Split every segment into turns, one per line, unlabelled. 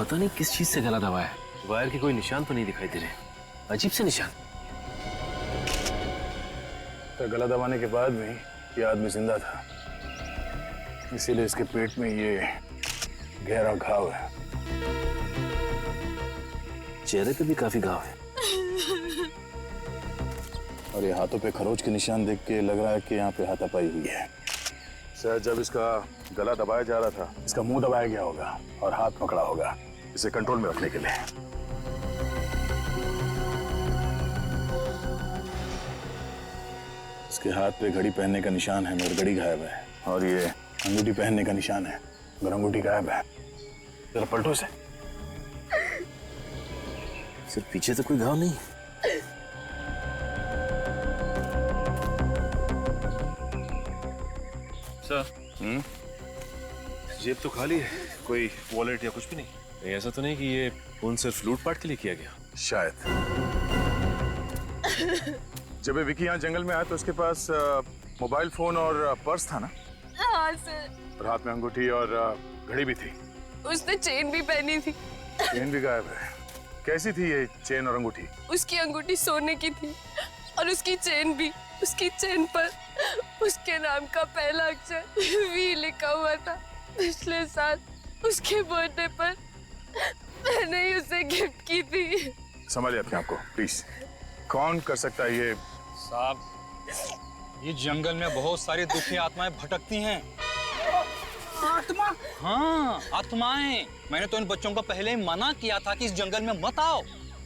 पता नहीं किस चीज से गला दबाया है। वायर के कोई निशान तो नहीं दिखाई दे रहे, अजीब से निशान।
तो गला दबाने के बाद में ये आदमी जिंदा था, इसीलिए इसके पेट में ये गहरा घाव है।
चेहरे पे भी काफी घाव है
और ये हाथों पे खरोच के निशान देख के लग रहा है कि यहाँ पे हाथापाई हुई है। शायद जब इसका गला दबाया जा रहा था, इसका मुंह दबाया गया होगा और हाथ पकड़ा होगा इसे कंट्रोल में रखने के लिए। इसके हाथ पे घड़ी पहनने का निशान है मगर घड़ी गायब है, और ये अंगूठी पहनने का निशान है मगर अंगूठी गायब है। जरा पलटो इसे।
सिर्फ पीछे तो कोई घाव नहीं। सर, जेब तो खाली है, कोई वॉलेट या कुछ भी नहीं। ऐसा तो नहीं कि ये फोन सिर्फ लूटपाट के लिए किया गया?
शायद जब विकी यहाँ जंगल में आया तो उसके पास मोबाइल फोन और पर्स था ना?
हाँ सर।
और हाथ में अंगूठी और घड़ी भी थी।
उसने चेन भी पहनी थी।
चेन भी गायब है। कैसी थी ये चेन और अंगूठी?
उसकी अंगूठी सोने की थी और उसकी चेन भी। उसकी चेन पर उसके नाम का पहला अक्षर वी लिखा हुआ था। पिछले साल उसके बर्थडे पर मैंने ही उसे गिफ्ट की थी।
संभालिए अपने आप को प्लीज। कौन कर सकता है ये?
साहब, ये जंगल में बहुत सारी दुखी आत्माएं भटकती हैं। आत्मा? हाँ, आत्माएं। मैंने तो इन बच्चों को पहले ही मना किया था कि इस जंगल में मत आओ,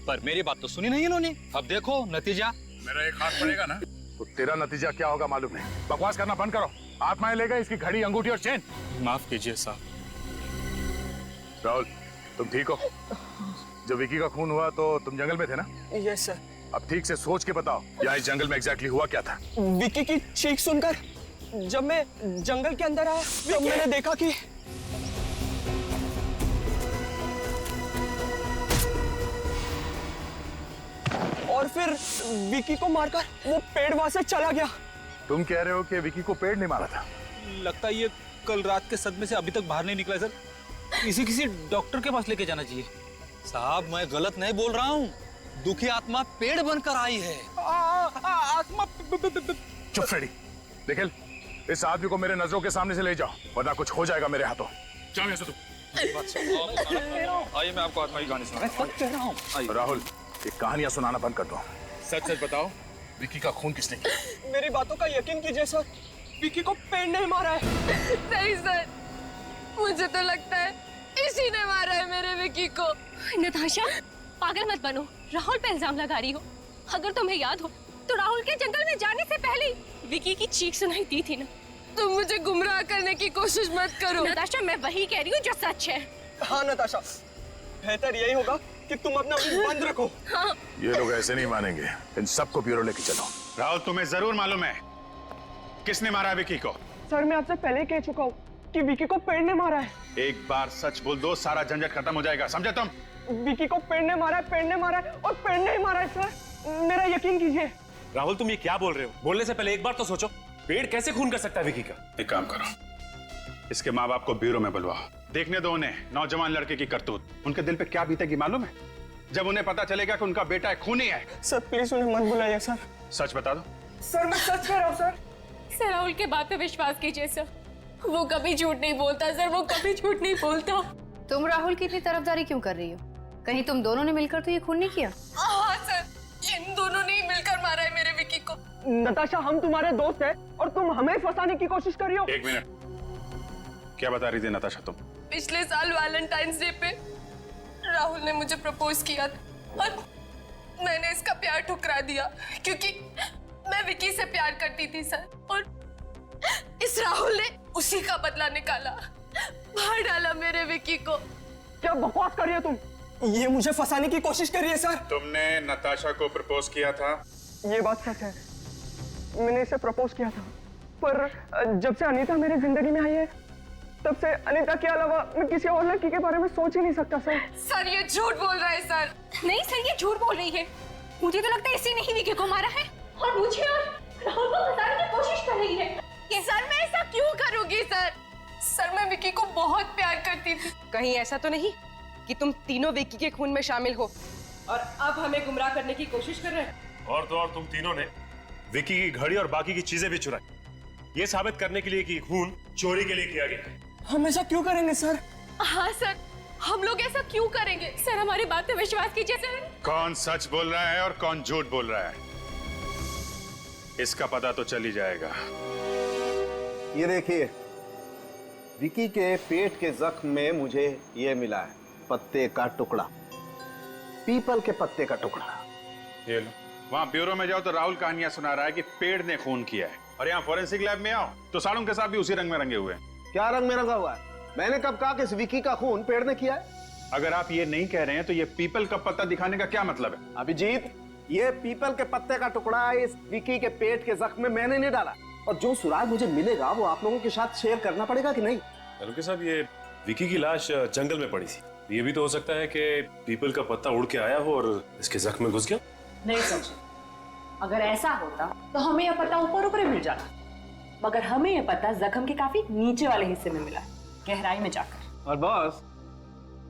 पर मेरी बात तो सुनी नहीं इन्होंने। अब देखो नतीजा।
मेरा एक हाथ पड़ेगा ना तो तेरा नतीजा क्या होगा मालूम है। बकवास करना बंद करो। आत्माएं लेगा इसकी घड़ी, अंगूठी और चेन।
माफ कीजिए साहब।
राहुल, तुम ठीक हो? जब विकी का खून हुआ तो तुम जंगल में थे ना?
Yes sir.
अब ठीक से सोच के बताओ, यहाँ इस जंगल में एग्जैक्टली हुआ क्या था?
विकी की चीख सुनकर जब मैं जंगल के अंदर आया तब मैंने देखा कि और फिर विकी को मारकर वो पेड़ वहां से चला गया।
तुम कह रहे हो कि विकी को पेड़ नहीं मारा था?
लगता है ये कल रात के सदमे से अभी तक बाहर नहीं निकला सर। किसी डॉक्टर के पास लेके जाना चाहिए। साहब, मैं गलत नहीं बोल रहा हूँ। दुखी आत्मा पेड़ बनकर आई है। आत्मा।
चुप फ्रेडी। निखिल, इस आदमी को मेरे नजरों के सामने से ले जाओ वरना कुछ हो जाएगा मेरे हाथों। जाओ यहाँ से तुम।
आइए, मैं आपको आत्मा की कहानी सुनाऊं।
राहुल, ये कहानियां सुनाना बंद कर दो। सच सच बताओ, विकी का खून किसने किया?
मेरी बातों का यकीन कीजिए सर, विकी को पेड़ ने मारा है।
नहीं सर, मुझे तो लगता है इसी ने मारा है मेरे विकी को।
नताशा, पागल मत बनो। राहुल पे इल्जाम लगा रही हो। अगर तुम्हें याद हो तो राहुल के जंगल में जाने से पहले विकी की चीख सुनाई दी थी ना।
तुम मुझे गुमराह करने की कोशिश मत करो।
नताशा, मैं वही कह रही हूँ जो सच है।
हाँ नताशा, बेहतर यही होगा कि तुम अपना मुंह बंद रखो।
हाँ।
ये लोग ऐसे नहीं मानेंगे। इन सबको ब्यूरो लेके चलो।
राहुल, तुम्हें जरूर मालूम है किसने मारा विकी को?
सर, मैं आपसे पहले ही कह चुका हूँ कि विकी को पेड़ ने मारा है।
एक बार सच बोल दो, सारा झंझट खत्म हो जाएगा, समझे तुम?
विकी को पेड़ ने मारा है, पेड़ ने मारा है और पेड़ ने ही मारा है सर। मेरा यकीन कीजिए।
राहुल, तुम ये क्या बोल रहे हो? बोलने से पहले एक बार तो सोचो। पेड़ कैसे खून कर सकता है विकी का?
एक काम करो, इसके माँ बाप को ब्यूरो में बुलवाओ। देखने दो उन्हें नौजवान लड़के की करतूत। उनके दिल पे क्या बीतेगी मालूम है जब उन्हें पता चलेगा कि उनका बेटा खूनी है।
सर प्लीज उन्हें मत बुलाइए सर।
सच बता दो।
सर मैं सच कह रहा हूँ सर।
सर, राहुल के बात पे विश्वास कीजिए सर। वो कभी झूठ नहीं बोलता सर, वो कभी झूठ नहीं बोलता।
तुम राहुल की इतनी तरफदारी क्यों कर रही हो? कहीं तुम दोनों ने मिलकर तो ये खून नहीं किया?
हाँ सर, इन दोनों ने ही मिलकर मारा है मेरे विकी को।
नताशा, हम तुम्हारे दोस्त हैं और तुम हमें फंसाने की कोशिश कर रही हो।
एक मिनट, क्या बता रही थी नताशा तुम?
पिछले साल वैलेंटाइंस डे पे राहुल ने मुझे प्रपोज किया था और मैंने इसका प्यार ठुकरा दिया क्योंकि मैं विकी से प्यार करती थी सर। और इस राहुल ने उसी का बदला निकाला, मार डाला मेरे विकी को।
क्या बकवास कर रही हो तुम? ये मुझे फंसाने की कोशिश कर रही है सर।
तुमने नताशा को प्रपोज किया था?
ये बात सच है, मैंने इसे प्रपोज किया था, पर जब से अनीता मेरी जिंदगी में आई है तब से अनीता के अलावा मैं किसी और लड़की के बारे में सोच ही नहीं सकता सर।
सर ये झूठ बोल रहा है सर।
नहीं सर, ये झूठ बोल रही है। मुझे तो लगता है इसी ने ही विकी को मारा है और मुझे और राहुल को फंसाने की कोशिश कर रही है।
सर मैं ऐसा क्यों करूंगी सर? सर मैं विकी को बहुत प्यार करती थी।
कहीं ऐसा तो नहीं
कि तुम तीनों विक्की के खून में शामिल हो और अब हमें गुमराह करने की कोशिश कर रहे हैं।
और तो और तुम तीनों ने विकी की घड़ी और बाकी की चीजें भी चुराई, ये साबित करने के लिए कि खून चोरी के लिए किया गया है।
हम ऐसा क्यों करेंगे सर?
हाँ सर, हम लोग ऐसा क्यों करेंगे?
सर हमारी बात पे विश्वास कीजिए सर।
कौन सच बोल रहा है और कौन झूठ बोल रहा है, इसका पता तो चल ही जाएगा।
ये देखिए, विकी के पेट के जख्म में मुझे ये मिला है, पत्ते का टुकड़ा, पीपल के पत्ते का टुकड़ा।
ये लो, वहां ब्यूरो में जाओ तो राहुल कहानियां सुना रहा है कि पेड़ ने खून किया है, और यहाँ फॉरेंसिक लैब में आओ तो साड़ों के साथ भी उसी रंग में रंगे हुए हैं।
क्या रंग में रंगा हुआ है? मैंने कब कहा कि इस विकी का खून पेड़ ने किया है?
अगर आप ये नहीं कह रहे हैं तो ये पीपल का पत्ता दिखाने का क्या मतलब है?
अभिजीत, ये पीपल के पत्ते का टुकड़ा इस विकी के पेट के जख्म में मैंने नहीं डाला, और जो सुराग मुझे मिलेगा वो आप लोगों के साथ शेयर करना पड़ेगा कि नहीं?
के साहब, ये विकी की लाश जंगल में पड़ी थी, ये भी तो हो सकता है कि पीपल का पत्ता उड़ के आया हो और इसके जख्म में घुस गया।
नहीं समझे, अगर ऐसा होता तो हमें यह पता ऊपर ऊपर मिल जाता, मगर हमें यह पता जख्म के काफी नीचे वाले हिस्से में मिला, गहराई में जाकर।
और बॉस,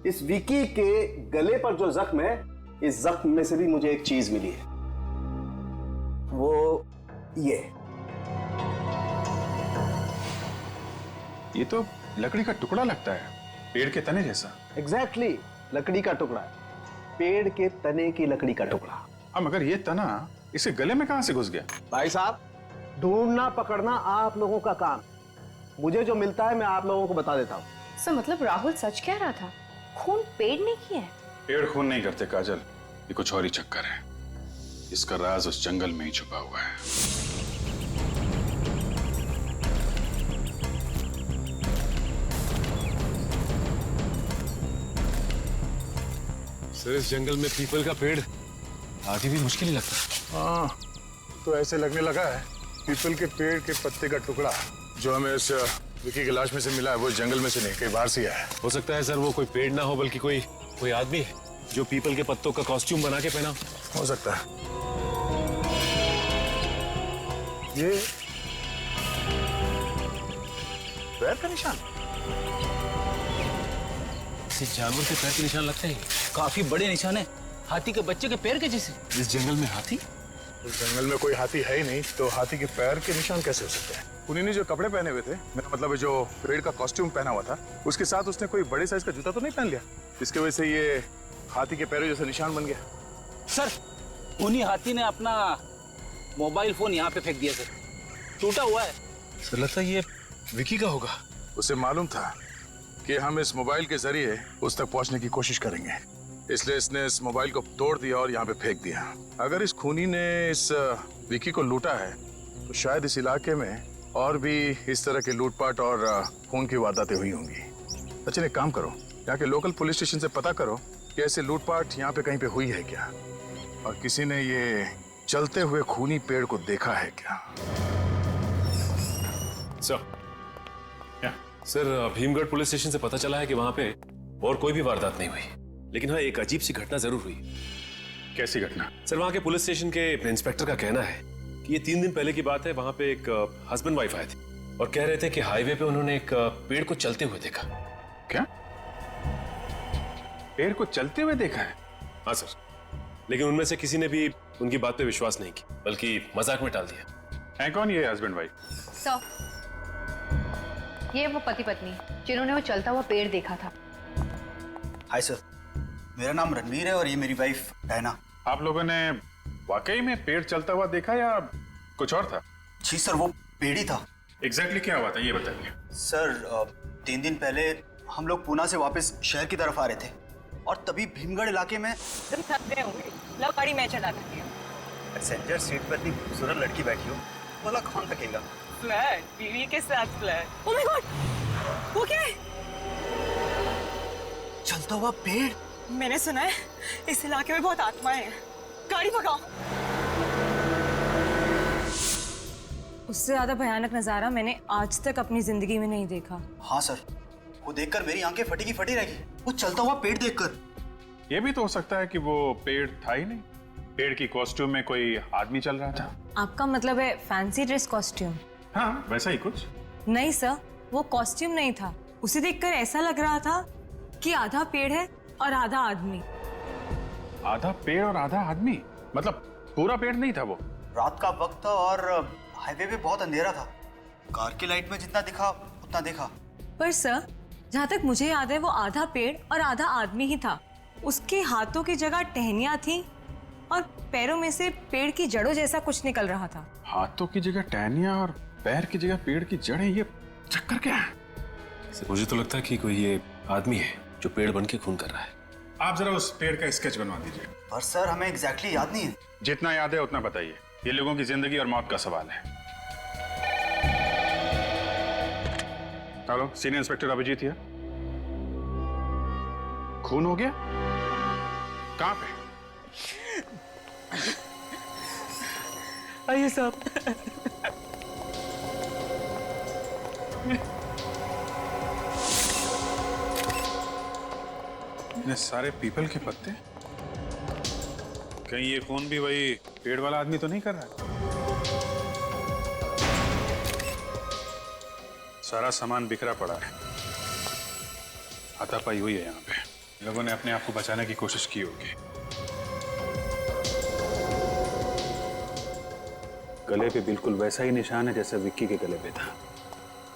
इस विकी के गले पर जो जख्म है, इस जख्म में से भी मुझे एक चीज मिली है, वो
ये तो लकड़ी का टुकड़ा लगता है, पेड़ के तने जैसा।
एग्जैक्टली, लकड़ी का टुकड़ा है, पेड़ के तने की लकड़ी का टुकड़ा।
अब मगर ये तना इसे गले में कहां से घुस गया?
भाई साहब, ढूंढना पकड़ना आप लोगों का काम, मुझे जो मिलता है मैं आप लोगों को बता देता हूँ।
सर मतलब राहुल सच कह रहा था, खून पेड़ ने किया है?
पेड़ खून नहीं करते काजल, ये कुछ और ही चक्कर है, इसका राज उस जंगल में ही छुपा हुआ है।
सर, इस जंगल में पीपल का पेड़ आगे भी मुश्किल ही लगता है।
हाँ, तो ऐसे लगने लगा है पीपल के पेड़ के पत्ते का टुकड़ा जो हमें इस विकी की लाश में से मिला है वो जंगल में से नहीं, कहीं बाहर से आया है।
हो सकता है सर वो कोई पेड़ ना हो बल्कि कोई आदमी है जो पीपल के पत्तों का कॉस्ट्यूम बना के पहना
हो सकता है। ये पैर का निशान,
किसी जानवर के पैर के निशान लगते हैं।
काफी बड़े निशान है, हाथी के बच्चे के पैर के जैसे।
इस जंगल में हाथी?
इस जंगल में कोई हाथी है ही नहीं, तो हाथी के पैर के निशान कैसे हो सकते हैं? उन्हीं ने जो कपड़े पहने हुए थे, मेरा मतलब है जो पेड़ का कॉस्ट्यूम पहना हुआ था, उसके साथ उसने कोई बड़े साइज का जूता तो नहीं पहन लिया, इसकी वजह से ये हाथी के पैरों जैसा निशान बन गया।
सर, उन्हीं हाथी ने अपना मोबाइल फोन यहाँ पे फेंक दिया सर, टूटा हुआ है।
सर लगता है ये विकी का होगा।
उसे मालूम था कि हम इस मोबाइल के जरिए उस तक पहुंचने की कोशिश करेंगे, इसलिए इसने इस मोबाइल को तोड़ दिया और यहाँ पे फेंक दिया। अगर इस खूनी ने इस विकी को लूटा है तो शायद इस इलाके में और भी इस तरह के लूटपाट और खून की वारदातें हुई होंगी। अच्छा, एक काम करो, यहाँ के लोकल पुलिस स्टेशन से पता करो कि ऐसे लूटपाट यहाँ पे कहीं पे हुई है क्या, और किसी ने ये चलते हुए खूनी पेड़ को देखा है क्या।
सर, भीमगढ़ पुलिस स्टेशन से पता चला है कि वहां पे और कोई भी वारदात नहीं हुई, लेकिन हाँ एक अजीब सी घटना जरूर हुई।
कैसी घटना?
सर, वहां के पुलिस स्टेशन के इंस्पेक्टर का कहना है कि ये 3 दिन पहले की बात है, वहां पे एक हस्बैंड वाइफ आए थे और कह रहे थे कि हाईवे पे उन्होंने एक पेड़ को चलते हुए देखा।
क्या? पेड़ को चलते हुए देखा है?
हाँ सर, लेकिन उनमें से किसी ने भी उनकी बात पे विश्वास नहीं किया, बल्कि मजाक में टाल दिया।
है कौन ये हस्बैंड वाइफ?
सर, ये वो पति पत्नी जिन्होंने वो चलता हुआ पेड़ देखा था।
हाय सर, मेरा नाम रणवीर है और ये मेरी वाइफ डायना।
आप लोगों ने वाकई में पेड़ चलता हुआ देखा या कुछ और था?
जी सर, वो पेड़ ही था।
एग्जैक्टली क्या हुआ था ये बताइए।
सर, 3 दिन पहले हम लोग पूना से वापस शहर की तरफ आ रहे थे और तभी भीमगढ़ इलाके में
तुम थक गए होंगे, लो गाड़ी मैं चला देती हूँ।
पैसेंजर सीट पर इतनी खूबसूरत लड़की बैठी हो, बोला कौन थकेगा।
फ्लैट, बीवी के साथ फ्लैट। ओह माय गॉड, वो क्या है?
चलता हुआ पेड़।
मैंने सुना है इस इलाके में बहुत आत्माएं हैं, गाड़ी भगाओ। उससे ज्यादा भयानक नजारा मैंने आज तक अपनी जिंदगी में नहीं देखा।
हाँ सर, वो देखकर मेरी आंखें फटी की फटी रह गई, वो चलता हुआ पेड़ देखकर।
ये भी तो हो सकता है कि वो पेड़ था ही नहीं, पेड़ की कॉस्ट्यूम में कोई आदमी चल रहा था।
आपका मतलब है फैंसी ड्रेस कॉस्ट्यूम?
हाँ, वैसा ही कुछ।
नहीं सर, वो कॉस्ट्यूम नहीं था, उसे देखकर ऐसा लग रहा था कि आधा पेड़ है और आधा आदमी।
आधा पेड़ और आधा आदमी? मतलब पूरा पेड़ नहीं था वो?
रात का वक्त था और हाईवे पे बहुत अंधेरा था। कार की लाइट में जितना दिखा उतना देखा।
पर सर, जहाँ तक मुझे याद है वो आधा पेड़ और आधा आदमी ही था। उसके हाथों की जगह टहनियाँ थी और पैरों में से पेड़ की जड़ों जैसा कुछ निकल रहा था।
हाथों की जगह टहनियां और पैर की जगह पेड़ की जड़ें, ये चक्कर क्या है?
मुझे तो लगता है कि कोई ये आदमी है जो पेड़ बन के खून कर रहा है।
आप जरा उस पेड़ का स्केच बनवा दीजिए।
पर सर हमें एग्जैक्टली याद नहीं है।
जितना याद है उतना बताइए, ये लोगों की जिंदगी और मौत का सवाल है। Hello, senior inspector Abhijeet here. खून हो गया? कहां पे?
आइए साहब।
इतने सारे पीपल के पत्ते? कहीं ये खून भी वही पेड़ वाला आदमी तो नहीं कर रहा है? सारा सामान बिखरा पड़ा है, हाथापाई हुई है यहाँ पे। लोगों ने अपने आप को बचाने की कोशिश की होगी। गले पे बिल्कुल वैसा ही निशान है जैसा विक्की के गले पे था,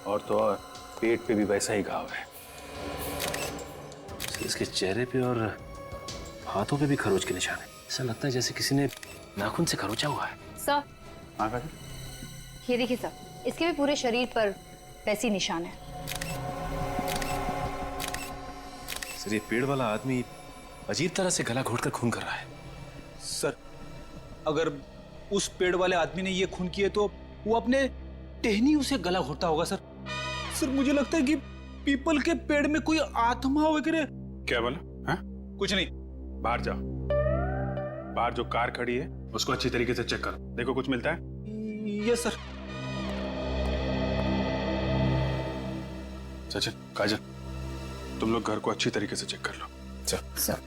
और तो और पेट पे भी वैसा ही घाव है।
इसके चेहरे पे और हाथों पे भी खरोच के निशान है। ऐसा लगता है जैसे किसी ने नाखून से खरोचा हुआ है।
सर,
हाँ काजल?
ये देखिए सर, इसके भी पूरे शरीर पर वैसी निशान है।
सर, ये पेड़ वाला आदमी अजीब तरह से गला घोटकर खून कर रहा है।
सर, अगर उस पेड़ वाले आदमी ने ये खून किए तो वो अपने टहनी उसे गला घोटता होगा सर। सर, मुझे लगता है कि पीपल के पेड़ में कोई आत्मा वगैरह।
क्या बोला? हाँ?
कुछ नहीं।
बाहर जाओ, बाहर जो कार खड़ी है उसको अच्छी तरीके से चेक करो, देखो कुछ मिलता है।
Yes sir.
सचिन, काजल, तुम लोग घर को अच्छी तरीके से चेक कर लो।
सर,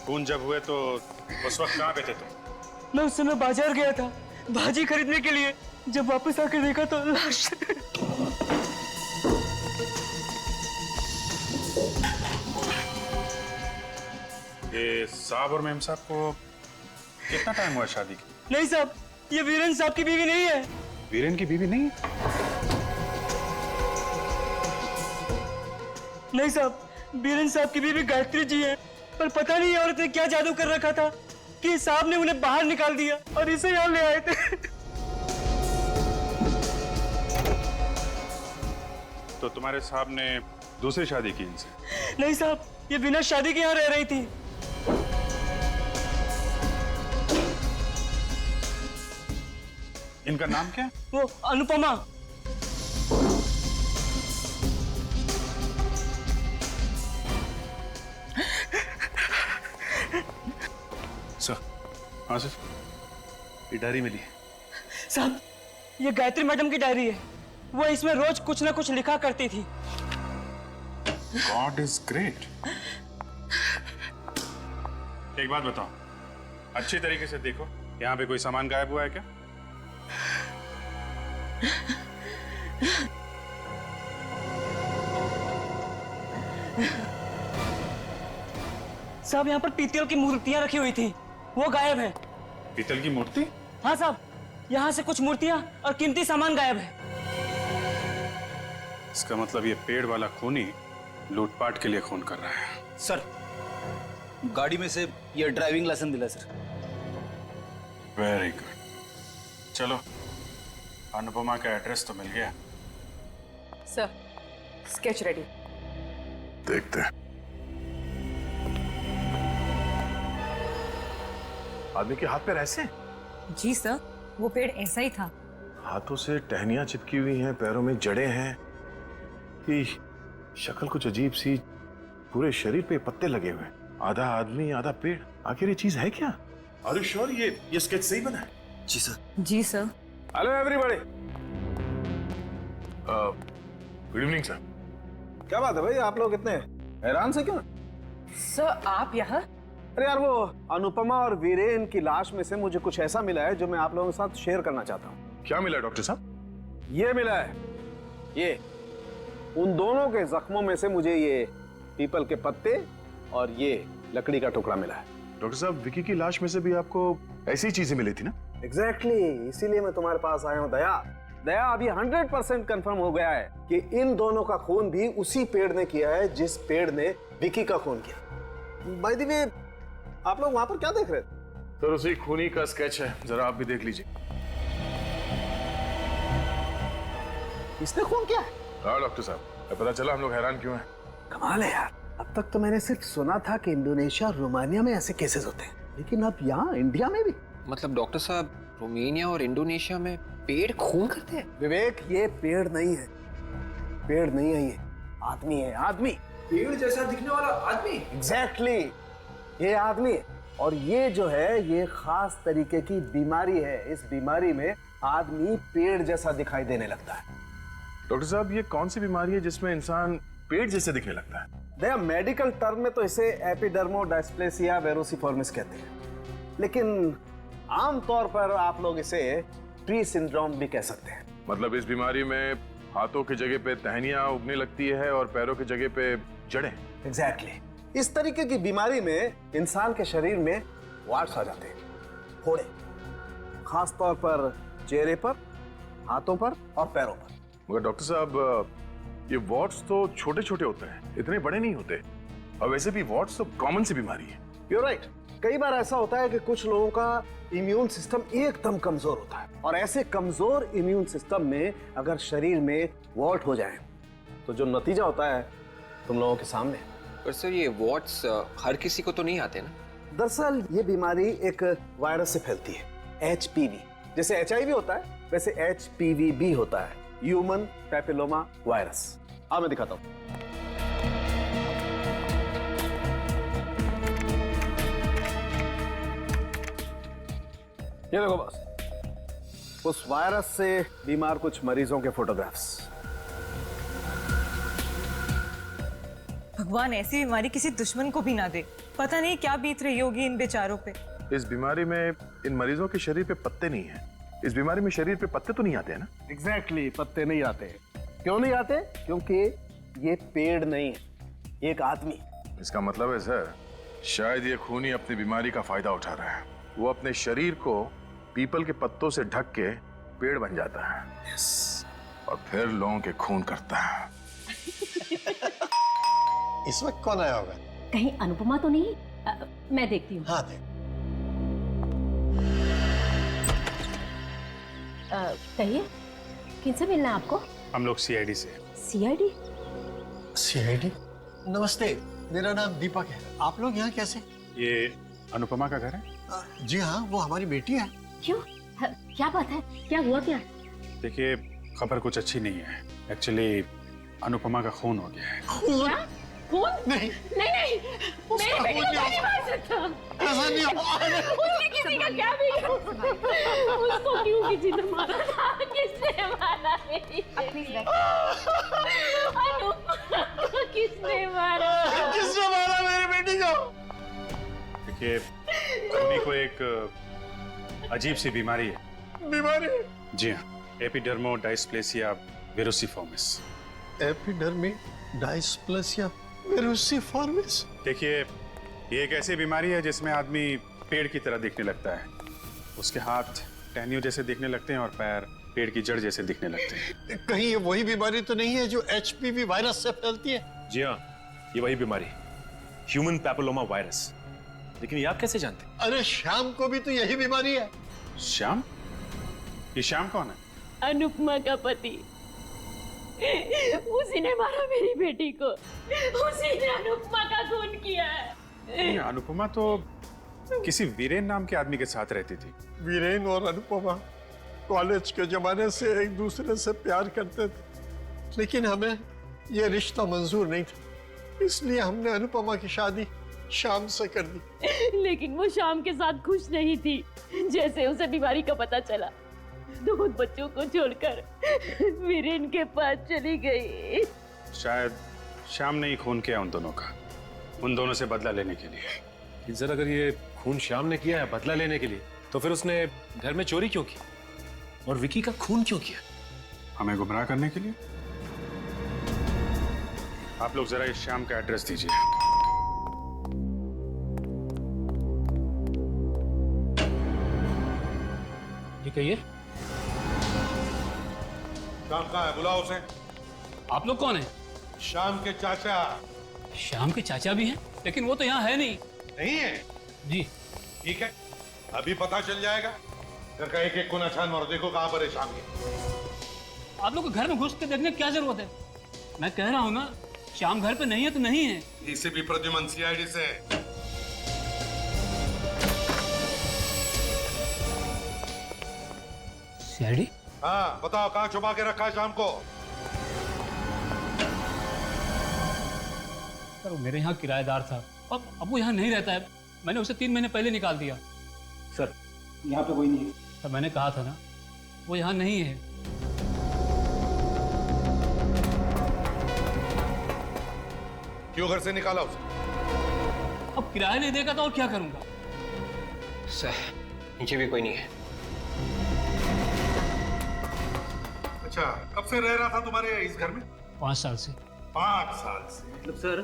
खून जब हुए तो उस वक्त कहाँ पे थे तुम?
मैं उस समय बाजार गया था भाजी खरीदने के लिए। जब वापस आकर देखा तो लाश।
ये साहब और मेम साहब को कितना टाइम हुआ शादी की?
नहीं साहब, ये वीरेन साहब की बीवी नहीं है।
वीरेन की बीवी नहीं?
नहीं साहब, वीरेन साहब की बीवी गायत्री जी है। पर पता नहीं ये औरत ने क्या जादू कर रखा था कि साहब ने उन्हें बाहर निकाल दिया और इसे यहाँ ले आए थे।
तो तुम्हारे साहब ने दूसरी शादी की इनसे?
नहीं साहब, ये बिना शादी के यहाँ रह रही थी।
इनका नाम क्या?
वो अनुपमा।
सर, हाँ सर, ये डायरी मिली है।
साहब, ये गायत्री मैडम की डायरी है। वो इसमें रोज कुछ ना कुछ लिखा करती थी।
God is great. एक बात बताओ, अच्छी तरीके से देखो, यहाँ पे कोई सामान गायब हुआ है क्या?
साहब, यहाँ पर पीतल की मूर्तियां रखी हुई थी, वो गायब है।
पीतल की मूर्ति?
हाँ साहब, यहाँ से कुछ मूर्तियां और कीमती सामान गायब है।
इसका मतलब ये पेड़ वाला खूनी लूटपाट के लिए खून कर रहा है।
सर, गाड़ी में से ये ड्राइविंग लाइसेंस मिला सर।
Very good. चलो, अनुपमा का एड्रेस तो मिल गया।
Sir, sketch ready.
देखते हैं। आदमी के हाथ पैर ऐसे?
जी सर, वो पेड़ ऐसा ही था।
हाथों से टहनियां चिपकी हुई हैं, पैरों में जड़ें हैं। ये शक्ल कुछ अजीब सी, पूरे शरीर पे पत्ते लगे हुए, आधा आदमी आधा पेड़। आखिर ये चीज है क्या? आर यू श्योर ये स्केच सही बना है?
जी सर।
जी sir.
Hello everybody. Good evening sir.
क्या बात है भाई, आप लोग इतने हैरान से क्यों?
सर, आप यहाँ
अरे यार, वो अनुपमा और वीरेन की लाश में से मुझे कुछ ऐसा मिला है जो मैं आप लोगों के साथ शेयर करना चाहता हूँ।
क्या मिला डॉक्टर साहब?
ये मिला है, ये उन दोनों के जख्मों में से मुझे ये पीपल के पत्ते और ये लकड़ी का टुकड़ा मिला है।
डॉक्टर साहब, विकी की लाश में से भी आपको ऐसी चीजें मिली थी ना?
एग्जैक्टली, इसीलिए मैं तुम्हारे पास आया हूँ दया। दया, अभी 100% कंफर्म हो गया है कि इन दोनों का खून भी उसी पेड़ ने किया है जिस पेड़ ने विकी का खून किया। बाय द वे, आप लोग वहां पर क्या देख रहे थे?
सर, उसी खूनी का स्केच है, जरा आप भी देख लीजिए।
इसने खून किया है?
हाँ डॉक्टर साहब, अब पता चला हम लोग हैरान क्यों हैं।
कमाल है यार, अब तक तो मैंने सिर्फ सुना था कि इंडोनेशिया और रोमानिया में ऐसे केसेस होते हैं, लेकिन अब यहाँ इंडिया में भी।
मतलब डॉक्टर साहब, रोमानिया और इंडोनेशिया में पेड़ खून करते हैं?
विवेक, ये पेड़ नहीं है, पेड़ नहीं है, ये आदमी है, आदमी।
पेड़ जैसा दिखने वाला आदमी?
एग्जैक्टली, ये आदमी है। और ये जो है, ये खास तरीके की बीमारी है। इस बीमारी में आदमी पेड़ जैसा दिखाई देने लगता है।
डॉक्टर साहब, ये कौन सी बीमारी है जिसमें इंसान पेड़ जैसे दिखने लगता है?
देखा, मेडिकल टर्म में तो इसे एपिडर्मोडायस्प्लेसिया वेरोसिफॉर्मिस कहते हैं, लेकिन आमतौर पर आप लोग इसे ट्री सिंड्रोम भी कह सकते हैं।
मतलब इस बीमारी में हाथों की जगह पे टहनियां उगने लगती है और पैरों की जगह पे जड़ें।
एग्जैक्टली, इस तरीके की बीमारी में इंसान के शरीर में वार्ट्स आ जाते हैं, फोड़े, खास तौर पर चेहरे पर, हाथों पर और पैरों पर।
मगर डॉक्टर साहब, ये वॉट्स तो छोटे छोटे होते हैं, इतने बड़े नहीं होते। और वैसे भी वॉट्स तो कॉमन सी बीमारी है।
You're right. कई बार ऐसा होता है कि कुछ लोगों का इम्यून सिस्टम एकदम कमजोर होता है, और ऐसे कमजोर इम्यून सिस्टम में अगर शरीर में वॉट हो जाए तो जो नतीजा होता है तुम लोगों के सामने।
पर सर, ये वॉट्स हर किसी को तो नहीं आते ना? दरअसल
ये बीमारी एक वायरस से फैलती है, HPV। जैसे HIV होता है, वैसे HPV भी होता है, ह्यूमन पैपिलोमा वायरस। अब मैं दिखाता हूं। ये देखो बस, उस वायरस से बीमार कुछ मरीजों के फोटोग्राफ्स।
भगवान ऐसी बीमारी किसी दुश्मन को भी ना दे। पता नहीं क्या बीत रही होगी इन बेचारों पे।
इस बीमारी में इन मरीजों के शरीर पे पत्ते नहीं हैं। इस बीमारी में शरीर पे पत्ते तो नहीं आते हैं ना?
एग्जैक्टली, पत्ते नहीं आते। क्यों नहीं आते? क्योंकि ये पेड़ नहीं है, ये एक आदमी।
इसका मतलब है सर, शायद ये खूनी अपनी बीमारी का फायदा उठा रहा है। वो अपने शरीर को पीपल के पत्तों से ढक के पेड़ बन जाता है।
yes.
और फिर लोगों के खून करता है।
इस वक्त कौन आया होगा?
कहीं अनुपमा तो नहीं? मैं देखती हूँ।
हाँ देख।
कहिए, किनसे मिलना है आपको?
हम लोग CID से।
CID?
CID? नमस्ते, मेरा नाम दीपक है। आप लोग यहाँ कैसे?
ये अनुपमा का घर है?
जी हाँ, वो हमारी बेटी है।
क्यों? क्या बात है? क्या हुआ क्या?
देखिए, खबर कुछ अच्छी नहीं है। एक्चुअली अनुपमा का खून हो गया है।
क्या? खून?
नहीं
नहीं, मेरे बेटे को नहीं मार सकता।
ऐसा नहीं हो।
उसने किसी का क्या बिगाड़ा? उसको क्यों किसी ने मारा? किसने मारा मेरी बेटी? अनुपमा को किसने मारा?
किसने मारा मेरी बेटी को?
देखिए, खूनी को एक अजीब सी बीमारी है।
बीमारी?
जी हाँ, एपिडर्मोडायस्प्लेसिया वेरोसिफॉर्मिस।
एपिडर्मोडायस्प्लेसिया वेरोसिफॉर्मिस?
देखिए, ये एक ऐसी बीमारी है जिसमें आदमी पेड़ की तरह दिखने लगता है। उसके हाथ टहनियों जैसे दिखने लगते हैं और पैर पेड़ की जड़ जैसे दिखने लगते हैं।
कहीं ये वही बीमारी तो नहीं है जो HPV वायरस से फैलती है?
जी हाँ, ये वही बीमारी, ह्यूमन पैपिलोमा वायरस। लेकिन ये आप कैसे जानते?
अरे श्याम को भी तो यही बीमारी है।
श्याम? ये श्याम कौन है?
अनुपमा का पति। उसी ने मारा मेरी बेटी को। उसी ने अनुपमा का खून किया है।
ये अनुपमा तो किसी वीरेन नाम के आदमी के साथ रहती थी।
वीरेन और अनुपमा कॉलेज के जमाने से एक दूसरे से प्यार करते थे, लेकिन हमें यह रिश्ता मंजूर नहीं था, इसलिए हमने अनुपमा की शादी शाम से कर दी।
लेकिन वो शाम के साथ खुश नहीं थी। जैसे उसे बीमारी का पता चला, 2 बच्चों को छोड़कर वीरेन के पास चली गई।
शायद श्याम ने ही खून किया उन दोनों का, उन दोनों से बदला लेने के लिए।
कि सर अगर ये खून श्याम ने किया है बदला लेने के लिए, तो फिर उसने घर में चोरी क्यों की और विकी का खून क्यों किया?
हमें गुमराह करने के लिए? आप लोग जरा इस श्याम का एड्रेस दीजिए।
ये कहिए,
श्याम कहाँ है? बुलाओ उसे।
आप लोग कौन हैं?
श्याम के चाचा।
श्याम के चाचा भी हैं, लेकिन वो तो यहाँ है नहीं।
नहीं है?
जी
ठीक है, अभी पता चल जाएगा। घर का एक एक कोना छान और देखो कहाँ पर है श्याम के।
आप लोग को घर में घुस के देखने की क्या जरूरत है? मैं कह रहा हूँ ना, श्याम घर पे नहीं है तो नहीं है।
इसे भी प्रद्युमन सीआईडी से।
सीआईडी?
हाँ बताओ, कहाँ छुपा के रखा है श्याम को?
सर वो मेरे यहाँ किराएदार था, अब वो यहाँ नहीं रहता है। मैंने उसे 3 महीने पहले निकाल दिया।
सर यहाँ पे कोई नहीं है।
सर मैंने कहा था ना, वो यहाँ नहीं है।
क्यों घर से निकाला उसे?
अब किराया नहीं देगा तो और क्या करूंगा?
सर नीचे भी कोई नहीं है।
अच्छा, कब से रह रहा था तुम्हारे इस घर में?
5 साल से।
5 साल से?
मतलब सर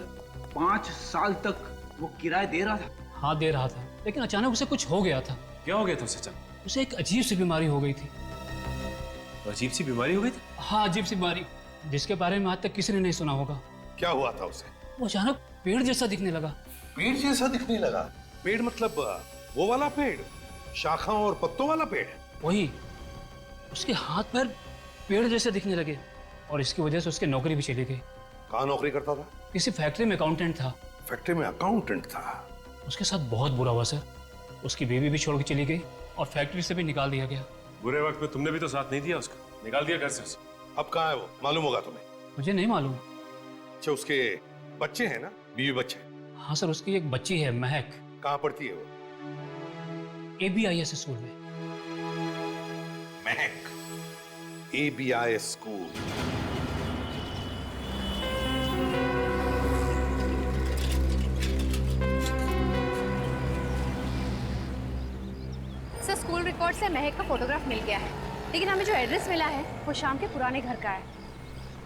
5 साल तक वो किराया दे रहा था?
हाँ दे रहा था, लेकिन अचानक उसे कुछ हो गया था।
क्या हो गया था उसे अचानक?
उसे एक अजीब सी बीमारी हो गई थी।
अजीब सी बीमारी हो गई थी?
हाँ अजीब सी बीमारी, जिसके बारे में आज तक किसी ने नहीं सुना होगा।
क्या हुआ था उसे?
वो अचानक पेड़ जैसा दिखने लगा।
पेड़ जैसा दिखने लगा? पेड़ मतलब वो वाला पेड़, शाखाओं और पत्तों वाला पेड़?
वही। उसके हाथ पैर पेड़ जैसे दिखने लगे और इसकी वजह से उसकी नौकरी भी चली गई।
कहाँ नौकरी करता था?
किसी फैक्ट्री में अकाउंटेंट था।
फैक्ट्री में अकाउंटेंट था?
उसके साथ बहुत बुरा हुआ सर। उसकी बीवी भी छोड़ के चली गई और फैक्ट्री से भी निकाल दिया गया।
बुरे वक्त में तुमने भी तो साथ नहीं दिया उसका, निकाल दिया घर से उसे।
अब कहाँ है वो, मालूम होगा तुम्हें?
मुझे नहीं मालूम।
अच्छा, उसके बच्चे हैं ना, बीवी बच्चे?
हाँ सर, उसकी एक बच्ची है महक।
कहाँ पढ़ती है वो?
ABIS स्कूल में।
महक? ABIS school?
Sir school record से महक का फोटोग्राफ मिल गया है, लेकिन हमें जो एड्रेस मिला है वो शाम के पुराने घर का है।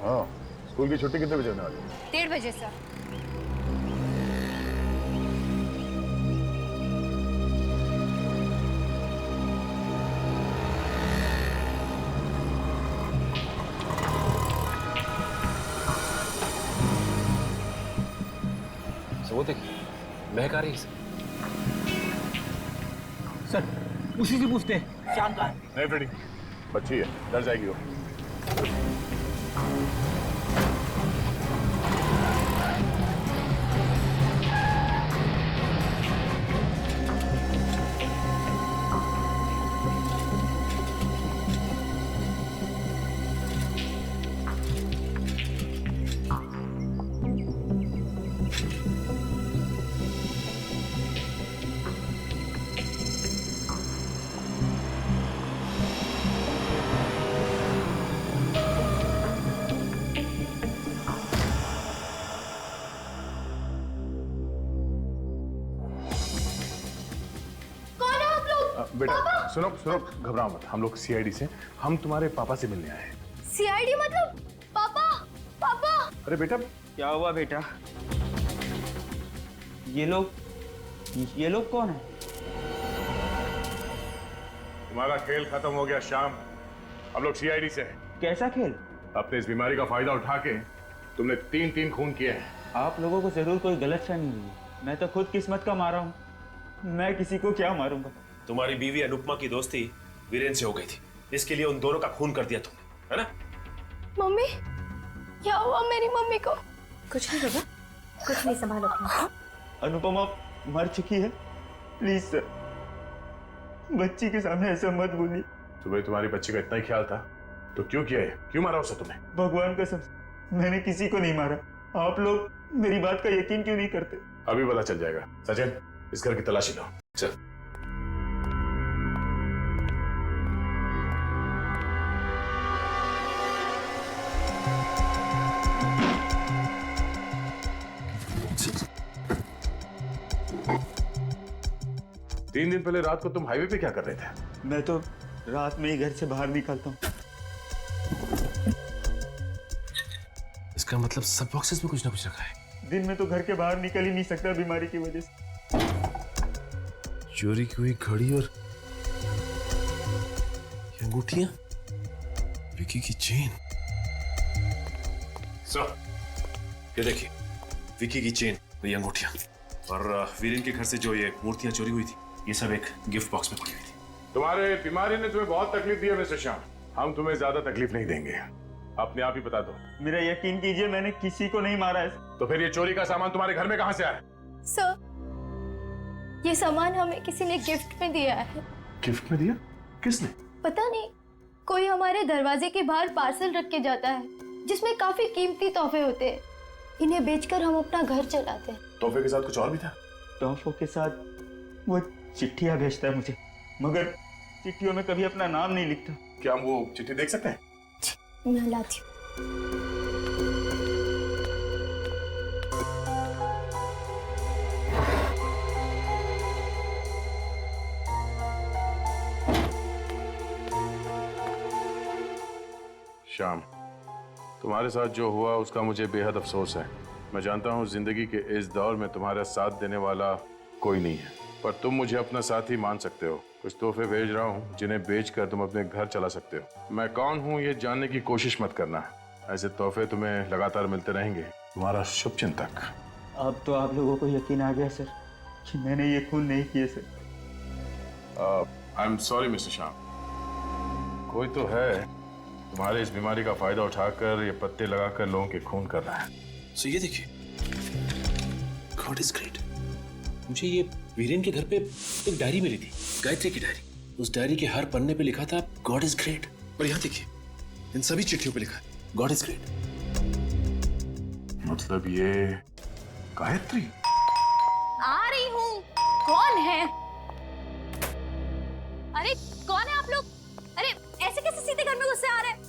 हाँ, स्कूल की छुट्टी कितने बजे होने वाली है?
1:30 बजे सर।
वो देखिए, महक आ रही है
सर, उसी से पूछते हैं श्याम का।
नहीं फ्रेडी, बच्ची है, डर जाएगी वो। बेटा सुनो सुनो, घबराओ मत, हम लोग CID से, हम तुम्हारे पापा से मिलने आए हैं।
सीआईडी मतलब? पापा, पापा।
अरे बेटा,
क्या हुआ बेटा? ये लोग कौन है?
तुम्हारा खेल खत्म हो गया श्याम, हम लोग CID से हैं।
कैसा खेल?
अपने इस बीमारी का फायदा उठा के तुमने 3 खून किए हैं।
आप लोगों को जरूर कोई गलतफहमी हुई है। मैं तो खुद किस्मत का मारा हूँ, मैं किसी को क्या मारूंगा।
तुम्हारी बीवी अनुपमा की दोस्ती वीरेन से हो गई थी, इसके लिए उन दोनों का खून कर दिया तुमने, है ना?
मम्मी, क्या हुआ मेरी मम्मी को?
कुछ नहीं बाबा, कुछ नहीं, संभालो अपना।
अनुपमा मर चुकी है, प्लीज सर बच्ची के सामने ऐसा मत बोलिए।
तुम्हें तुम्हारी बच्ची का इतना ही ख्याल था तो क्यों किया है? क्यों मारा उसे तुमने?
भगवान कसम मैंने किसी को नहीं मारा। आप लोग मेरी बात का यकीन क्यों नहीं करते?
अभी पता चल जाएगा। सचिन, इस घर की तलाशी लो, चल। 3 दिन पहले रात को तुम हाईवे पे क्या कर रहे थे?
मैं तो रात में ही घर से बाहर निकलता हूँ।
इसका मतलब सब बॉक्सेस में कुछ ना कुछ रखा है।
दिन में तो घर के बाहर निकल ही नहीं सकता बीमारी की वजह से।
चोरी की हुई घड़ी और ये अंगूठियां, विकी की चेन। सर, ये देखिए, विकी की चेन, ये अंगूठियां और वीरेन के घर से जो ये मूर्तियां चोरी हुई थी, ये सब एक गिफ्ट बॉक्स में पड़ी हुई थी।
तुम्हारे बीमारी ने तुम्हें बहुत तकलीफ दी है मिस्टर श्याम। हम तुम्हें ज्यादा तकलीफ नहीं देंगे, अपने आप ही बता दो।
मेरा यकीन कीजिए, मैंने किसी को नहीं मारा है।
तो फिर ये चोरी का सामान तुम्हारे घर में कहां से आया?
सर, ये सामान हमें किसी ने गिफ्ट में दिया है।
गिफ्ट में दिया? किसने?
पता नहीं, कोई हमारे दरवाजे के बाहर पार्सल रख के जाता है जिसमें काफी कीमती तोहफे होते हैं। इन्हें बेचकर हम अपना घर चलाते हैं।
तोहफे के साथ कुछ और भी था?
तोहफों के साथ वो चिट्ठियां भेजता है मुझे, मगर चिट्ठियों में कभी अपना नाम नहीं लिखता।
क्या हम वो चिट्ठी देख सकते हैं?
मैं लाती हूँ।
श्याम, तुम्हारे साथ जो हुआ उसका मुझे बेहद अफसोस है। मैं जानता हूँ जिंदगी के इस दौर में तुम्हारा साथ देने वाला कोई नहीं है, पर तुम मुझे अपना साथी मान सकते हो। कुछ तोहफे भेज रहा हूँ जिन्हें बेचकर तुम अपने घर चला सकते हो। मैं कौन हूँ ये जानने की कोशिश मत करना। ऐसे तोहफे तुम्हें लगातार मिलते रहेंगे। तुम्हारा शुभचिंतक।
अब तो आप लोगों को यकीन आ गया सर कि मैंने ये खून नहीं किए sir.
I am sorry mister Shyam. कोई तो है तुम्हारे इस बीमारी का फायदा उठाकर ये पत्ते लगाकर लोगों के खून कर रहा है।
सो ये देखिए, गॉड इज ग्रेट। मुझे ये वीरेन के घर पे एक डायरी मिली थी, गायत्री की डायरी। उस डायरी के हर पन्ने पे लिखा था गॉड इज ग्रेट। और यहाँ देखिए, इन सभी चिट्ठियों पे लिखा है गॉड इज ग्रेट।
मतलब ये गायत्री?
आ रही हूँ। कौन है? अरे कौन है आप लोग? अरे ऐसे कैसे सीधे घर में घुसे आ रहे हैं?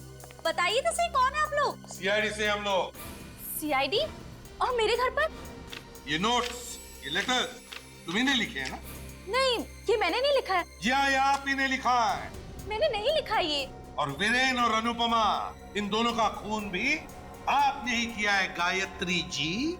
बताइए तो सही, कौन है आप लोग?
सीआईडी से हम लोग।
सीआईडी? और मेरे घर पर?
ये नोट्स, ये लेटर्स तुम्ही ने लिखे हैं ना?
नहीं, ये मैंने नहीं लिखा है।
ये आप ही ने लिखा है।
मैंने नहीं लिखा ये।
और वीरेन और अनुपमा, इन दोनों का खून भी आपने ही किया है गायत्री जी।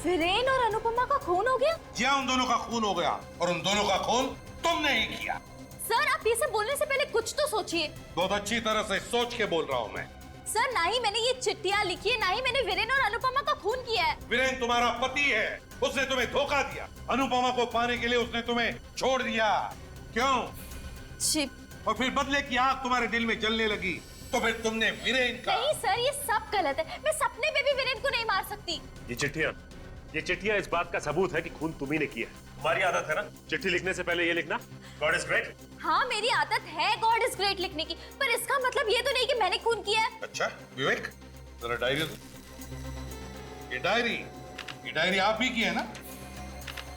वीरेन और अनुपमा का खून हो गया?
जी उन दोनों का खून हो गया, और उन दोनों का खून तुमने ही किया।
सर, आप ये सब बोलने से पहले कुछ तो सोचिए।
बहुत अच्छी तरह से सोच के बोल रहा हूँ मैं।
सर, ना ही मैंने ये चिट्ठियां लिखी है, ना ही मैंने वीरेन और अनुपमा का खून किया है।
वीरेन तुम्हारा पति है, उसने तुम्हें धोखा दिया। अनुपमा को पाने के लिए उसने तुम्हें छोड़ दिया। क्यों? और फिर बदले की आग तुम्हारे दिल में जलने लगी, तो फिर तुमने वीरेन का।
नहीं सर, ये सब गलत है। मैं सपने में भी वीरेन को नहीं मार सकती।
ये चिट्ठियां इस बात का सबूत है कि खून तुम्ही ने किया है। तुम्हारी आदत है ना चिट्ठी लिखने से पहले ये लिखना गॉड इज ग्रेट।
हाँ, मेरी आदत है गॉड इज ग्रेट लिखने की, पर इसका मतलब ये तो नहीं कि मैंने खून किया है।
अच्छा विवेक, जरा डायरी दो। ये डायरी आप ही की है ना?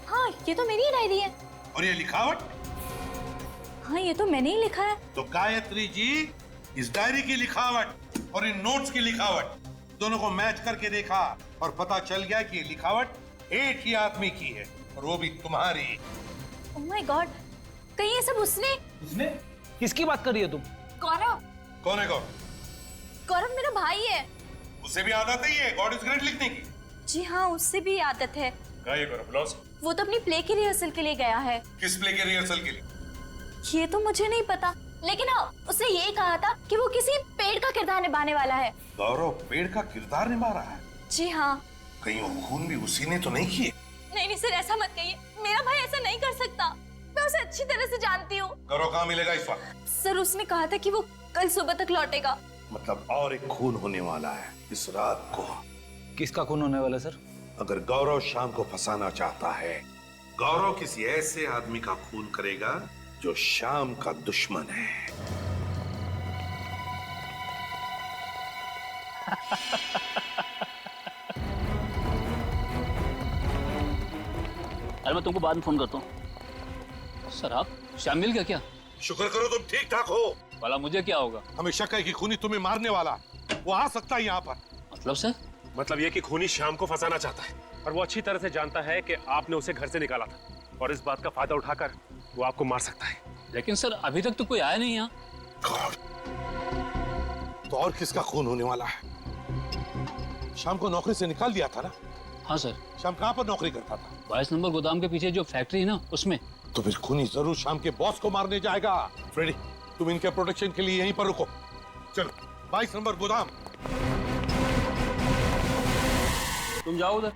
हाँ, ये तो मेरी ही डायरी है।
और ये लिखावट?
हाँ, ये तो मैंने ही लिखा है।
तो गायत्री जी, इस डायरी की लिखावट और इन नोट्स की लिखावट दोनों को मैच करके देखा और पता चल गया कि ये लिखावट एक ही आदमी की है, और वो भी तुम्हारी।
ओह माय गॉड, कहीं ये सब उसने?
किसकी बात कर रही हो तुम?
गौरव।
कौन है गौरव?
गौरव मेरा भाई है।
उसे भी आदत है ये गॉड इज ग्रेट लिखने की?
जी हाँ, उससे भी आदत है।
वो तो अपनी प्ले की रिहर्सल के लिए गया है।
किस प्ले के रिहर्सल के लिए?
ये तो मुझे नहीं पता, लेकिन हाँ, उसने ये कहा था कि वो किसी पेड़ का किरदार निभाने वाला है।
गौरव पेड़ का किरदार निभा रहा है?
जी हाँ।
कहीं वो खून भी उसी ने तो नहीं किए?
नहीं सर, ऐसा मत कहिए। मेरा भाई ऐसा नहीं कर सकता। मैं उसे अच्छी तरह से जानती हूँ।
गौरव कहाँ मिलेगा इस वक्त?
सर, उसने कहा था कि वो कल सुबह तक लौटेगा।
मतलब और एक खून होने वाला है इस रात को।
किसका खून होने वाला सर?
अगर गौरव शाम को फंसाना चाहता है, गौरव किसी ऐसे आदमी का खून करेगा जो शाम का दुश्मन है।
अरे मैं तुमको बाद में फोन करता हूँ। सर, आप श्याम मिल गया क्या?
शुक्र करो तुम ठीक ठाक हो।
भला मुझे क्या होगा?
हमें शक है कि खूनी तुम्हें मारने वाला, वो आ सकता है यहाँ पर।
मतलब सर?
मतलब ये कि खूनी श्याम को फंसाना चाहता है, और वो अच्छी तरह से जानता है कि आपने उसे घर से निकाला था, और इस बात का फायदा उठाकर
वो आपको मार सकता है।
लेकिन सर अभी तक तो कोई आया नहीं यहाँ।
तो और किसका खून होने वाला है? शाम को नौकरी से निकाल दिया था ना?
हाँ सर।
शाम कहाँ पर नौकरी करता था?
22 नंबर गोदाम के पीछे जो फैक्ट्री है ना, उसमें।
तो फिर खूनी जरूर शाम के बॉस को मारने जाएगा। फ्रेडी, तुम इनके प्रोटेक्शन के लिए यहीं पर रुको। चलो 22 नंबर गोदाम।
तुम जाओ उधर।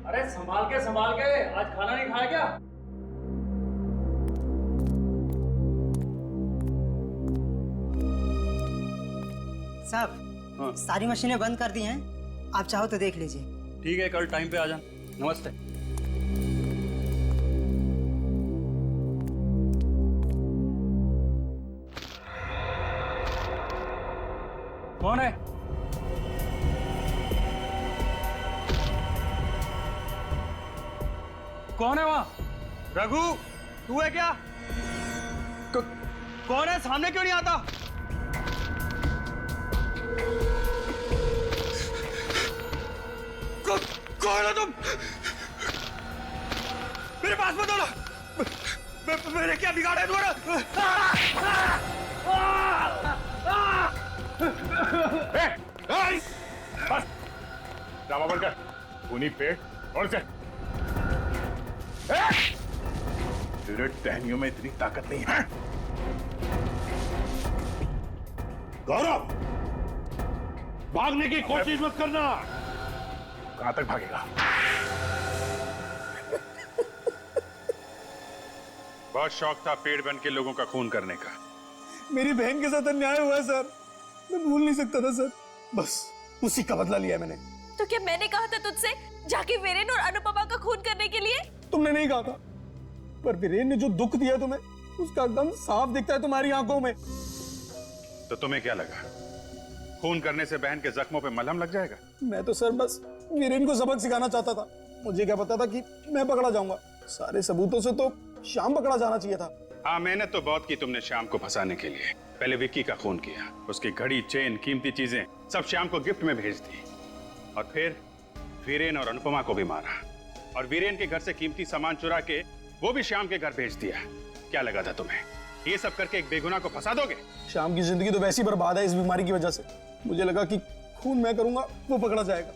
अरे संभाल के आज खाना नहीं खाया क्या?
साहब सारी मशीनें बंद कर दी हैं, आप चाहो तो देख लीजिए।
ठीक है, कल टाइम पे आ जाना। नमस्ते।
कौन है? कौन है वहां? रघु, तू है क्या? कौन है? सामने क्यों नहीं आता? कौन है तुम? मेरे पास मत आना। मैंने क्या बिगाड़ा है तुम्हारा?
बस ड्रामा बंद कर। खूनी पेट और से तेरे टहनियों में इतनी ताकत नहीं है। गौरव, भागने की कोशिश मत करना। कहां तक भागेगा?
बहुत शौक था पेड़ बन के लोगों का खून करने का।
मेरी बहन के साथ अन्याय हुआ है सर, मैं भूल नहीं सकता था सर, बस उसी का बदला लिया मैंने।
तो क्या मैंने कहा था तुझसे जाके वीरेन और अनुपमा का खून करने के लिए?
तुमने नहीं कहा था, पर वीरेन ने जो दुख दिया तुम्हें, उसका गम साफ दिखता है तुम्हारी आंखों में।
तो तुम्हें क्या लगा खून करने से बहन के जख्मों पे मलहम लग जाएगा?
मैं तो सर बस वीरेन को सबक सिखाना चाहता था। मुझे क्या पता था कि मैं पकड़ा जाऊंगा। सारे सबूतों से तो श्याम पकड़ा जाना चाहिए था।
हाँ, मेहनत तो बहुत की तुमने श्याम को फंसाने के लिए। पहले विक्की का खून किया, उसकी घड़ी, चेन, कीमती चीजें सब श्याम को गिफ्ट में भेज दी, और फिर वीरेन और अनुपमा को भी मारा, और वीरेन के घर से कीमती सामान चुरा के वो भी श्याम के घर भेज दिया। क्या लगा था तुम्हें ये सब करके एक बेगुनाह को फंसा दोगे?
श्याम की जिंदगी तो वैसी बर्बाद है इस बीमारी की वजह से। मुझे लगा कि खून मैं करूंगा वो पकड़ा जाएगा।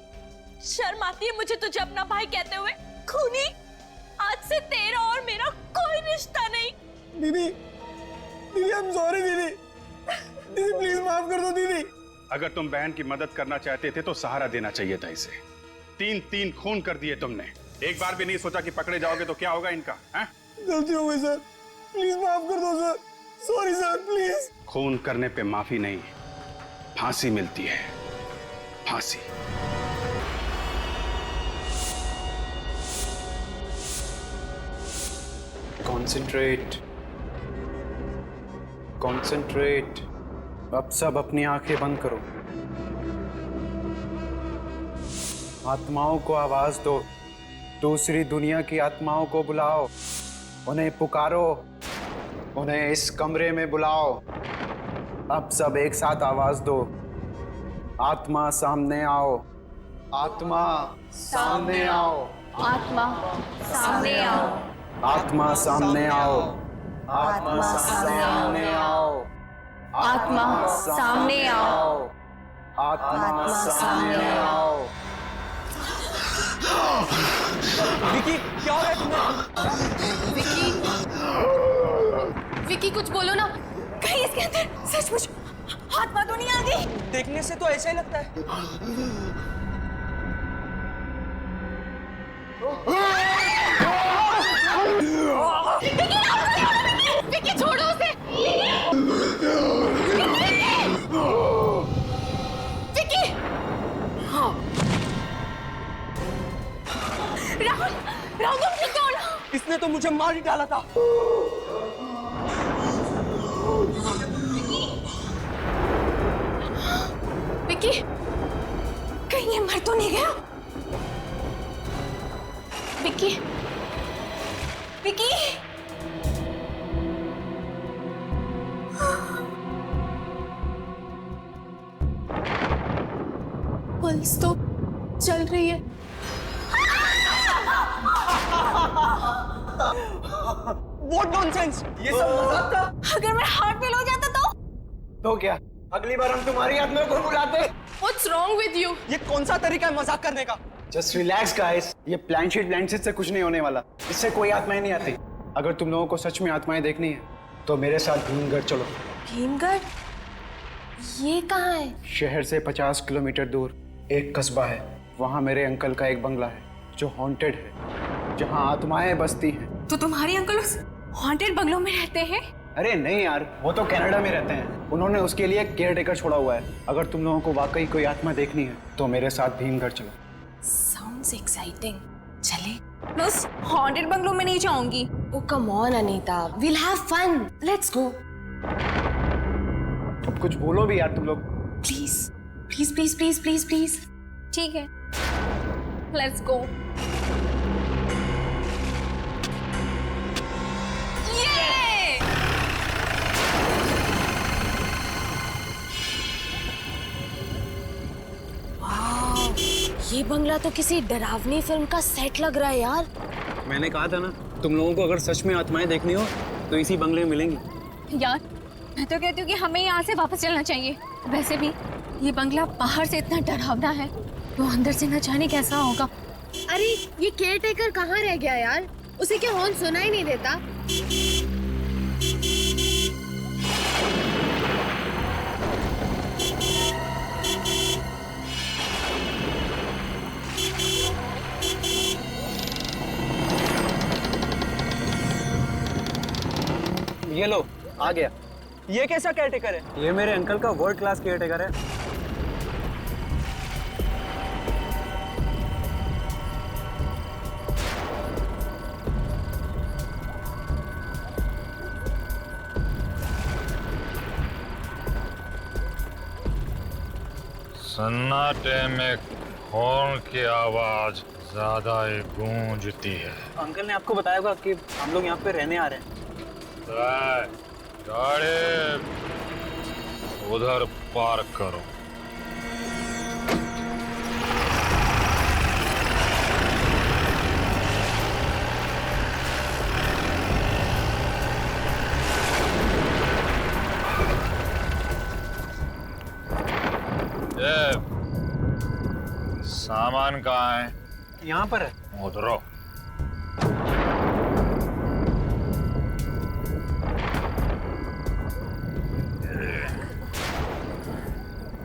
शर्म आती है मुझे तुझे अपना भाई कहते हुए। खूनी, आज से तेरा और मेरा कोई रिश्ता नहीं।
दीदी, दीदी आई एम सॉरी दीदी, दीदी प्लीज माफ कर दो दीदी।
अगर तुम बहन की मदद करना चाहते थे तो सहारा देना चाहिए था इसे। 3 खून कर दिए तुमने, एक बार भी नहीं सोचा कि पकड़े जाओगे तो क्या होगा इनका?
गलती हो गई सर, प्लीज माफ कर दो सर, सॉरी सर प्लीज।
खून करने पे माफी नहीं, फांसी मिलती है, फांसी।
Concentrate, concentrate. अब सब अपनी आंखें बंद करो। आत्माओं को आवाज दो, दूसरी दुनिया की आत्माओं को बुलाओ, उन्हें पुकारो, उन्हें इस कमरे में बुलाओ। अब सब एक साथ आवाज दो, आत्मा सामने आओ, आत्मा सामने आओ,
आत्मा सामने आओ,
आत्मा सामने आओ, आत्मा सामने आओ,
आत्मा सामने आओ,
आत्मा सामने आओ।
विकी, क्या हो रहा है तुम्हें?
विकी कुछ बोलो ना, कहीं इसके अंदर सचमुच आत्मा तो नहीं आ गई?
देखने से तो ऐसा ही लगता है।
विकी छोड़ो उसे। विकी, राहुल, राहुल तुम ठीक हो ना?
इसने तो मुझे मार ही डाला था।
विकी, कहीं ये मर तो नहीं गया? विकी, विकी, पल्स तो चल रही है।
What nonsense! ये सब मजाक था।
अगर मैं हार्ट फेल हो जाता
तो क्या अगली बार हम तुम्हारी आत्मा को बुलाते?
What's wrong with you?
ये कौन सा तरीका है मजाक करने का? Just relax guys, ये प्लानशीट से कुछ नहीं होने वाला। इससे कोई आत्माएं नहीं आती। अगर तुम लोगों को सच में आत्माएं देखनी है तो मेरे साथ भीमगढ़ चलो।
भीमगढ़? ये कहाँ है?
शहर से 50 किलोमीटर दूर एक कस्बा है। वहाँ मेरे अंकल का एक बंगला है जो हॉन्टेड है, जहाँ आत्माएं बसती हैं।
तो तुम्हारे अंकल उस हॉन्टेड बंगलों में रहते हैं?
अरे नहीं यार, वो तो कनाडा में रहते हैं। उन्होंने उसके लिए केयर टेकर छोड़ा हुआ है। अगर तुम लोगों को वाकई कोई आत्मा देखनी है तो मेरे साथ भीमगढ़ चलो।
Sounds exciting. चले?
मैं उस हॉन्टेड बंगलों में नहीं जाऊंगी।
Oh come on Anita, we'll have fun. Let's go.
अब कुछ बोलो भी यार तुम लोग।
Please, please, please, please, please, please. ठीक है। Let's go. ये बंगला तो किसी डरावनी फिल्म का सेट लग रहा है यार।
मैंने कहा था ना, तुम लोगों को अगर सच में आत्माएं देखनी हो तो इसी बंगले में मिलेंगी।
यार मैं तो कहती हूँ कि हमें यहाँ से वापस चलना चाहिए। वैसे भी ये बंगला बाहर से इतना डरावना है तो अंदर से न जाने कैसा होगा।
अरे ये केयर टेकर कहाँ रह गया यार? उसे क्या हॉर्न सुना ही नहीं देता?
ये लो आ गया। ये कैसा केयरटेकर है? ये मेरे अंकल का वर्ल्ड क्लास केयरटेकर है।
सन्नाटे में हॉर्न की आवाज ज्यादा ही गूंजती है।
अंकल ने आपको बताया होगा कि हम लोग यहाँ पे रहने आ रहे हैं।
गाड़ी उधर पार्क करो। ये सामान कहाँ है?
यहाँ पर है।
उधरो।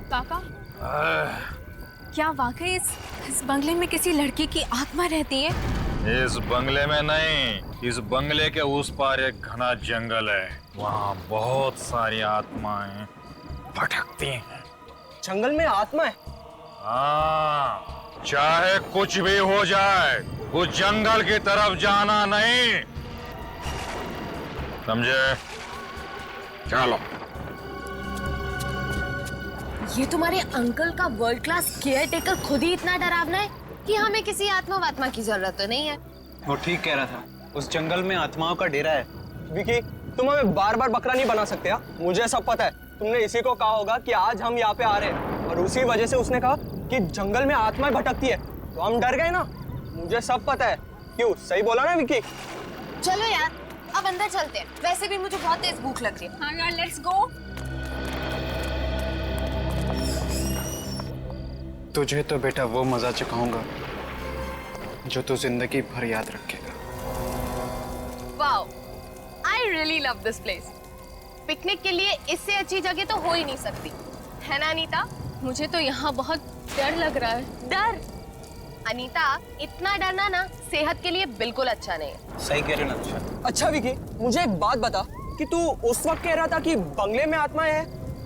काका, क्या वाकई इस बंगले में किसी लड़की की आत्मा रहती है?
इस बंगले में नहीं, इस बंगले के उस पार एक घना जंगल है। वहाँ बहुत सारी आत्माएं भटकती हैं।
जंगल में आत्मा है?
हाँ, चाहे कुछ भी हो जाए, उस जंगल की तरफ जाना नहीं, समझे? चलो।
ये तुम्हारे अंकल का वर्ल्ड क्लास केयर टेकर खुद ही इतना डरावना है कि हमें किसी आत्मा वात्मा की जरूरत तो नहीं है।
वो ठीक कह रहा था, उस जंगल में आत्माओं का डेरा है। विकी, तुम हमें बार बार बकरा नहीं बना सकते हा? मुझे सब पता है। तुमने इसी को कहा होगा कि आज हम यहाँ पे आ रहे हैं और उसी वजह से उसने कहा कि जंगल में आत्माएं भटकती है, तो हम डर गए ना। मुझे सब पता है। क्यों, सही बोला ना विकी?
चलो यार, अब अंदर चलते हैं। वैसे भी मुझे बहुत तेज भूख लग रही है।
हाँ यार, लेट्स गो।
तुझे तो बेटा वो मजा चखाऊंगा जो तू जिंदगी भर याद रखेगा।
Wow, I really love this place. Picnic के लिए इससे अच्छी जगह तो हो ही नहीं सकती, है ना अनीता?
मुझे तो यहाँ बहुत डर लग रहा है।
डर? अनीता, इतना डरना ना सेहत के लिए बिल्कुल अच्छा नहीं है।
सही कह रही ना। अच्छा विकी, मुझे एक बात बता कि तू उस वक्त कह रहा था कि बंगले में आत्मा है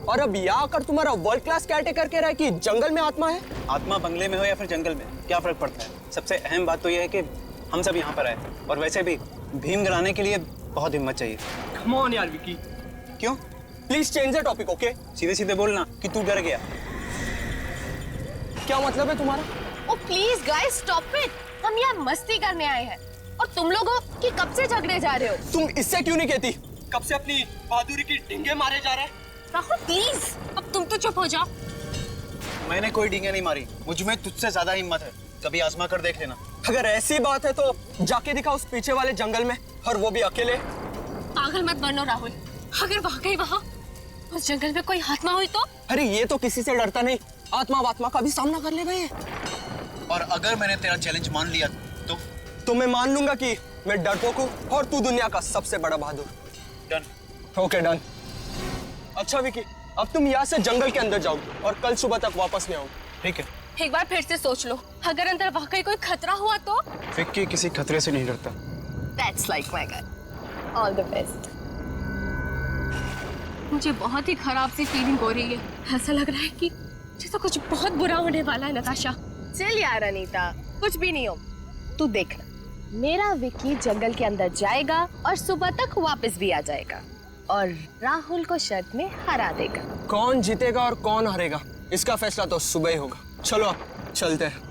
और अब यहाँ आकर तुम्हारा वर्ल्ड क्लास केयरटेकर कह रहा है कि जंगल में आत्मा है। आत्मा बंगले में हो या फिर जंगल में, क्या फर्क पड़ता है? सबसे अहम बात तो यह है कि हम सब यहाँ पर आए, और वैसे भी भीमगढ़ आने के लिए बहुत हिम्मत चाहिए। कम ऑन यार विकी। क्यों? Please change the topic, okay? सीधे सीधे बोलना कि तू डर गया। क्या मतलब है तुम्हारा?
ओ प्लीज गाइस, स्टॉप इट। हम यहाँ मस्ती करने आए हैं और तुम लोगों की कब से झगड़े जा रहे हो?
तुम इससे क्यों नहीं कहती? कब से अपनी बहादुरी की ढींगे मारे जा रहे हैं?
राहुल प्लीज,
अब तुम तो चुप हो जाओ।
मैंने कोई डींगे नहीं मारी, मुझ में तुझसे ज्यादा हिम्मत है, कभी आजमा कर देख लेना।
अगर ऐसी बात है तो जाके दिखा उस पीछे वाले जंगल में, और वो भी अकेले।
पागल मत बनो राहुल, अगर वाकई वहाँ उस जंगल में कोई आत्मा हुई तो?
अरे ये तो किसी से डरता नहीं, आत्मा वात्मा का भी सामना कर ले गए।
और अगर मैंने तेरा चैलेंज मान लिया तो
मैं मान लूंगा कि मैं डरपोक हूँ और तू दुनिया का सबसे बड़ा बहादुर।
डन।
Okay done. अच्छा विकी, अब तुम यहाँ से जंगल के अंदर जाओगे और कल सुबह तक वापस नहीं आओगे, ठीक है?
एक बार फिर से सोच लो, अगर अंदर वाकई कोई खतरा हुआ तो?
विक्की किसी खतरे से नहीं डरता।
That's like my guy. All the best. मुझे बहुत ही खराब सी फीलिंग हो रही है। ऐसा लग रहा है कि जैसे कुछ बहुत बुरा होने वाला है नताशा।
चल यार अनीता, कुछ भी नहीं हो, तू देखना, मेरा विक्की जंगल के अंदर जाएगा और सुबह तक वापस भी आ जाएगा और राहुल को शर्त में हरा देगा।
कौन जीतेगा और कौन हारेगा इसका फैसला तो सुबह ही होगा। चलो अब चलते हैं।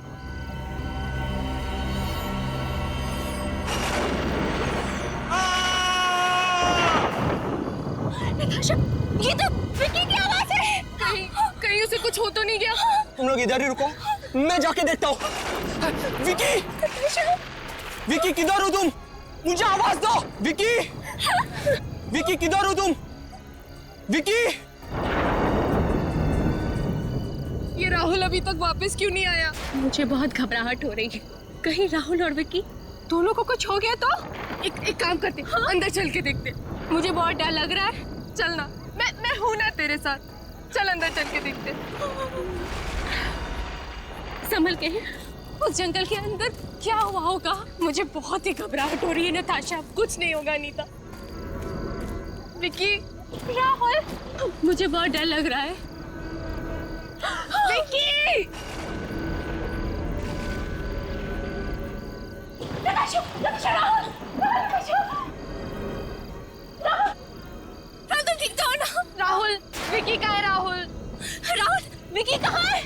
नताशा, ये तो विक्की की आवाज है। कहीं उसे कुछ हो तो नहीं गया?
तुम लोग इधर ही रुको, मैं जाके देखता हूँ। विक्की, विक्की किधर हो तुम? मुझे आवाज दो। विक्की, विक्की किधर हो तुम? विक्की,
ये राहुल अभी तक वापस क्यों नहीं आया? मुझे बहुत घबराहट हो रही है, कहीं राहुल और विक्की दोनों को कुछ हो गया तो? एक काम करते, अंदर चल के देखते। मुझे बहुत डर लग रहा है, चलना, मैं हूं ना तेरे साथ, चल अंदर चल के देखते। संभल के, उस जंगल के अंदर क्या हुआ होगा? मुझे बहुत ही घबराहट हो रही है नताशा, कुछ नहीं होगा अनीता। विक्की, राहुल, मुझे बहुत डर लग रहा है। विक्की! नताशा, नताशा, राहुल, तुम ठीक तो हो ना? राहुल, विक्की कहाँ है? राहुल, विक्की कहाँ है?